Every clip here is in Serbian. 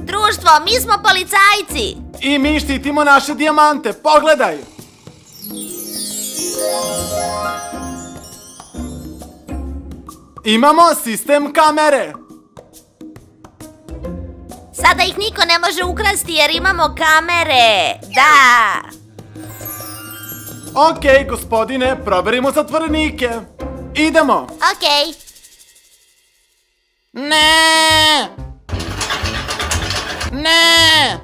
Društvo, mi smo policajci. I mi štitimo naše dijamante, pogledaj! Imamo sistem kamere. Sada ih niko ne može ukrasti jer imamo kamere. Da. Okej, gospodine, proverimo zatvorenike. Idemo. Okej. Ne! Ne!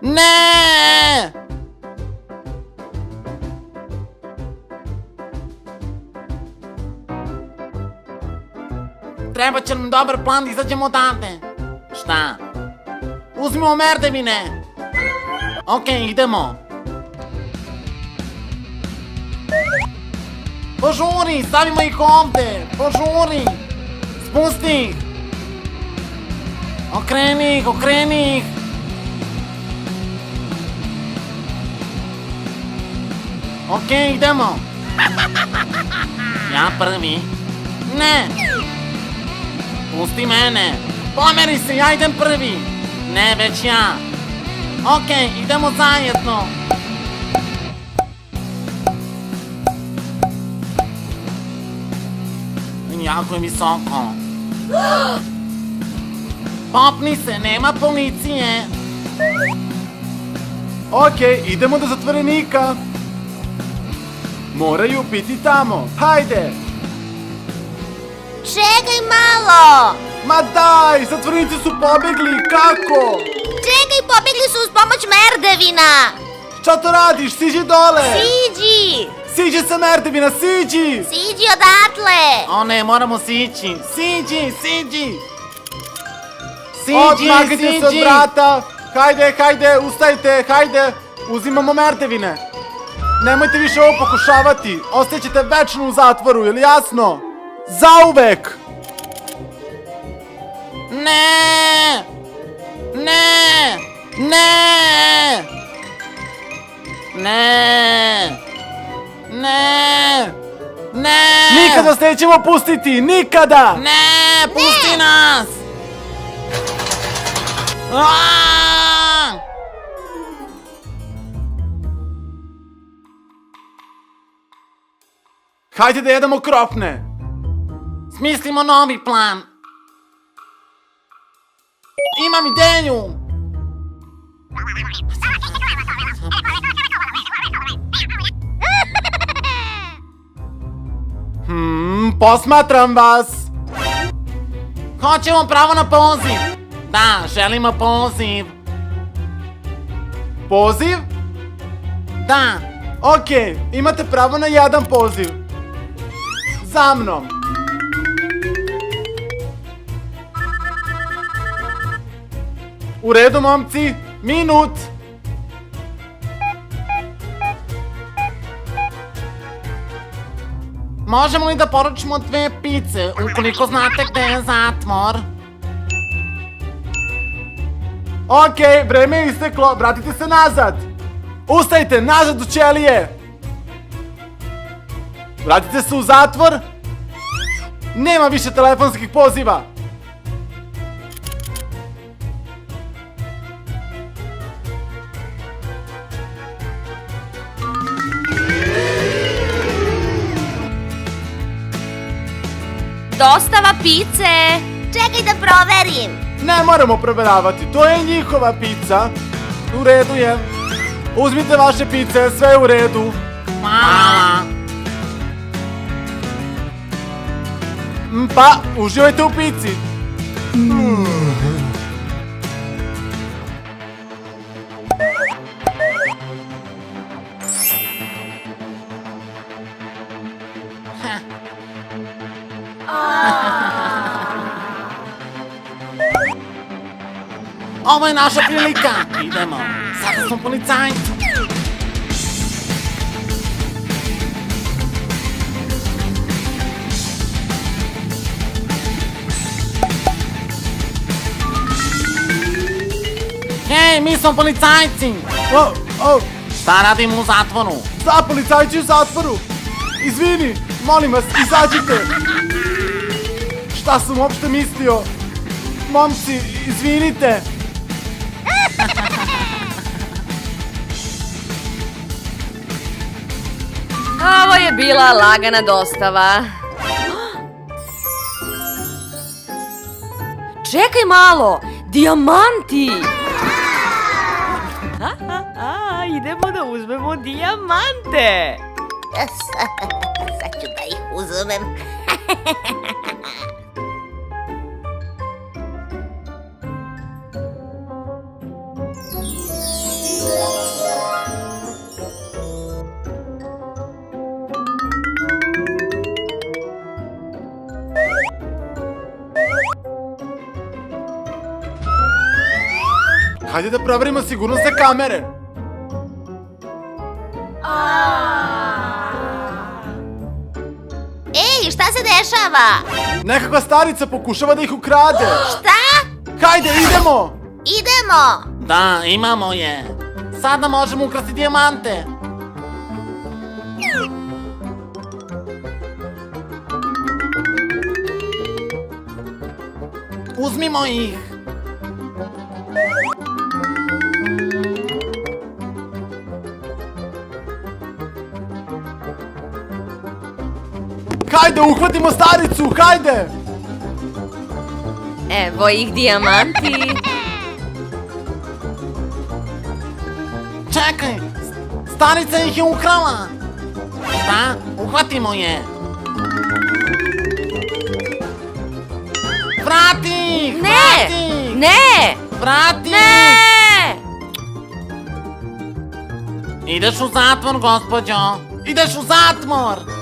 Ne! Treba će nam dobar plan da izađemo odavde. Šta? Uzmimo merdevine. Okej, idemo. Požuri, stavimo ih ovde. Požuri. Spusti ih. Okreni ih, okreni ih. Okej, idemo. Ja prvi. Ne. Pusti mene. Pomeri se, ja idem prvi. Ne, već ja. Okej, idemo zajedno. Jako je visoko. Popni se, nema policije. Okej, idemo do zatvorenika. Moraju biti tamo. Hajde. Čekaj malo. Ma daj, zatvorenici su pobegli, kako? Čekaj, pobjegli su uz pomoć merdevina. Šta to radiš? Siđi dole. Siđi. Siđi sa merdevina, siđi. Siđi odatle. O ne, moramo sići. Siđi, siđi. Siđi, Odmaknite se od vrata. Hajde, hajde, ustajte, hajde. Uzimamo merdevine. Nemojte više ovo pokušavati. Ostaćete večno u zatvoru, je li jasno? Zauvek. Ne! Ne! Ne! Ne! Ne! Ne! Nikada se nećemo pustiti, nikada! Ne! Pusti nas! Aaaa! Hajde da jedemo kropne. Smislimo novi plan. Imam ideju! Posmatram vas. Hoćemo pravo na poziv. Da, želimo poziv. Poziv? Da. Okej, imate pravo na jedan poziv. Za mnom. U redu, momci. Minut. Možemo li da poručimo 2 pice, ukoliko znate gde je zatvor? Okej, vreme je isteklo. Vratite se nazad. Ustajte, nazad u ćelije. Vratite se u zatvor. Nema više telefonskih poziva. Dostava pice. Čekaj da proverim. Ne moramo proveravati, to je njihova pizza. U redu je. Uzmite vaše pice, sve je u redu. Hvala. Pa, uživajte u pici. Ovo je naša prilika. Idemo. Sada smo policajci. Hej, mi smo policajci. Šta radimo u zatvoru? Šta, policajci u zatvoru? Izvini, molim vas, izađite. Šta sam uopšte mislio? Momci, izvinite. Ovo je bila lagana dostava. Čekaj malo! Dijamanti! Idemo da uzmemo dijamante! Sad ću da ih uzmem. Hajde da proverimo sigurnosne kamere. Ej, šta se dešava? Nekakva starica pokušava da ih ukrade. Šta? Hajde, idemo! Idemo! Da, imamo je. Sada možemo ukrasti dijamante. Uzmimo ih. Hajde, uhvatimo staricu, hajde! Evo ih dijamanti. Čekaj, starica ih je ukrala. Šta? Uhvatimo je. Vrati ih! Ne! Vrati ih! Ne! Vrati ih! Ne! Ideš u zatvor, gospođo. Ideš u zatvor.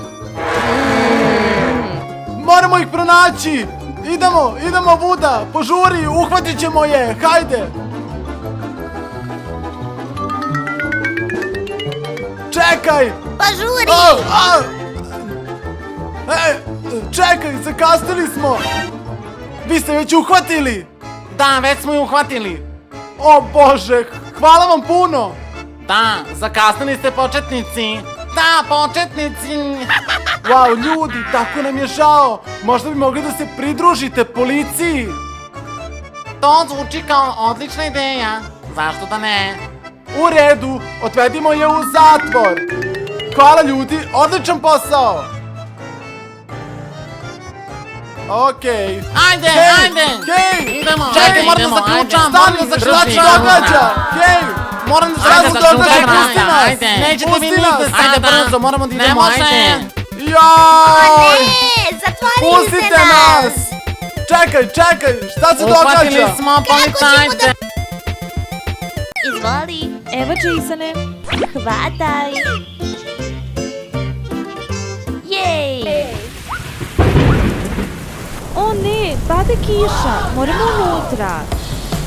Moramo ih pronaći! Idemo, Vuda! Požuri, uhvatit ćemo je, hajde! Čekaj! Pa žuri! Čekaj, zakasnili smo! Vi ste već uhvatili! Da, već smo ju uhvatili. O Bože, hvala vam puno! Da, zakasnili ste početnici. Da, početnici. Wow, ljudi, tako nam je žao! Možda bi mogli da se pridružite policiji! To zvuči kao odlična ideja. Zašto da ne? U redu, odvedimo je u zatvor! Hvala ljudi, odličan posao! Okej. Ajde, Hej, ajde. hej, Idemo. čekaj, Ajde, moram da idemo, zaključam, ajde. moram da zaključam, šta se događa? Hej, moram da Ajde, se zaključam, događa, pusti nas! ajde. Nećete vi Pusti nas. nigde sada. Ajde, brzo, moramo da idemo, Ne može. ajde. Jaj! Ne, zatvorili Pustite ste nas! Čekaj, šta se Uhvatili događa? smo policajce. Izvoli, Evo Jasone. hvataj. Jej! O ne, pada kiša. Moramo unutra.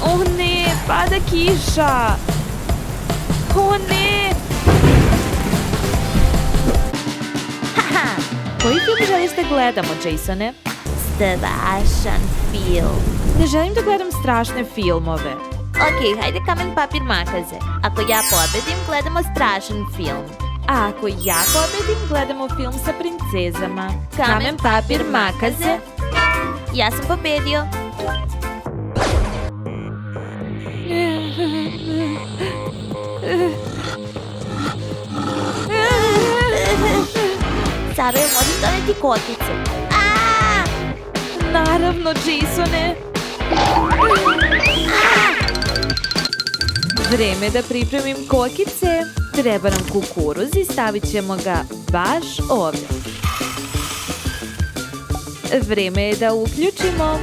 O ne, pada kiša. O ne. Koji film želiš da gledamo, Jasone? Strašan film. Ne želim da gledam strašne filmove. Ok, hajde kamen, papir, makaze. Ako ja pobedim, gledamo strašan film. A ako ja pobedim, gledamo film sa princezama. Kamen, papir, makaze. Ja sam pobedio. Saro, možeš doneti kokice? Naravno, Jasone. Vreme da pripremim kokice. Treba nam kukuruz i stavit ćemo ga baš ovdje. Vreme je da uključimo.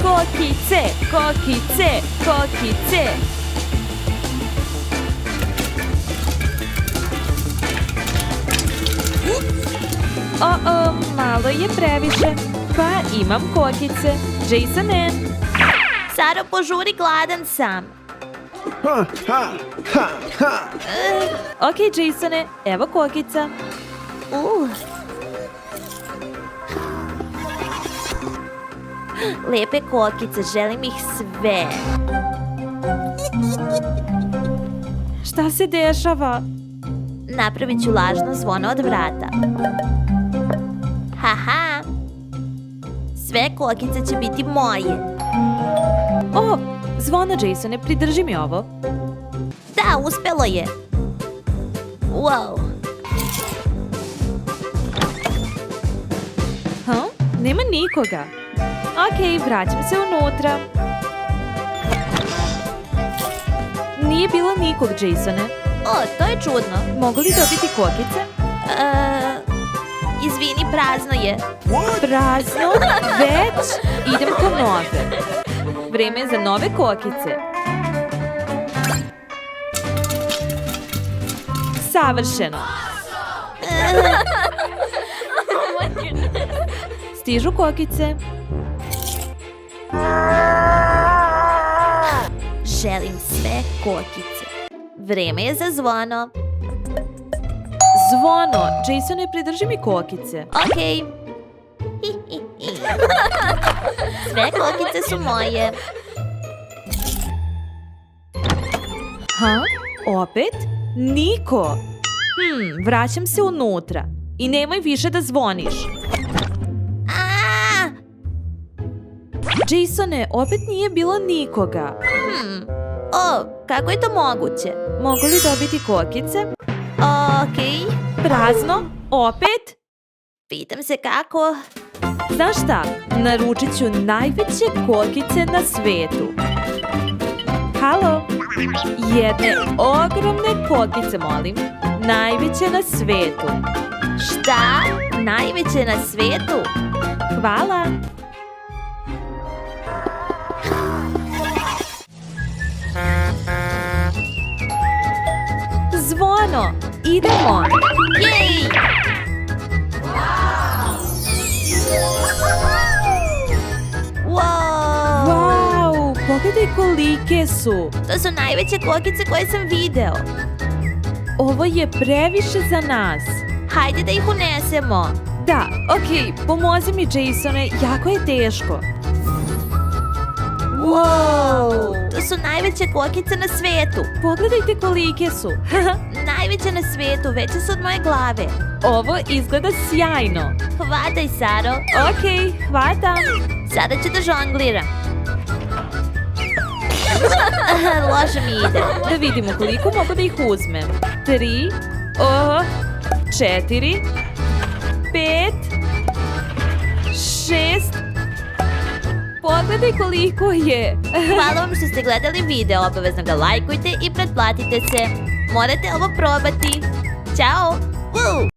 Kokice, kokice, kokice. Malo je previše. Pa imam kokice. Jasone. Saro, požuri, gladan sam. Ok, Jasone, evo kokica. Lepe kokice, želim ih sve. Šta se dešava? Napravit ću lažno zvono od vrata. Haha. Sve kokice će biti moje. O, zvono, Jasone, pridrži mi ovo. Da, uspelo je. Wow. Nema nikoga. Okej, vraćam se unutra. Nije bilo nikog, Jasone. O, to je čudno. Mogu li dobiti kokice? Izvini, prazno je. Prazno, već idem po nove. Vreme je za nove kokice. Savršeno. Stižu kokice. Želim sve kokice. Vreme je za zvono. Zvono, Jasone, pridrži mi kokice. Okej. Sve kokice su moje. Opet? Niko. Vraćam se unutra. I nemoj više da zvoniš. A! Jasone, opet nije bilo nikoga. O, kako je to moguće? Mogu li dobiti kokice? Okej. Prazno? Opet? Pitam se kako. Znaš šta? Naručit ću najveće kokice na svetu. Halo? Jedne ogromne kokice, molim. Najveće na svetu. Šta? Najveće na svetu? Hvala. Zvono, idemo. Jej! Wow! Wow, pogledaj kolike su. To su najveće kokice koje sam video. Ovo je previše za nas. Hajde da ih unesemo. Da, okej, pomozi mi, Jasone, jako je teško. Wow! To su najveće kokice na svetu. Pogledajte kolike su. Najveće na svetu, veće su od moje glave. Ovo izgleda sjajno. Hvataj, Saro. Okej, hvatam. Sada ću da žongliram. Loše mi ide. Da vidimo koliko mogu da ih uzmem. 3, 4, 5, 6. Pogledaj koliko je. Hvala vam što ste gledali video, obavezno ga lajkujte i pretplatite se. Morate ovo probati. Ćao!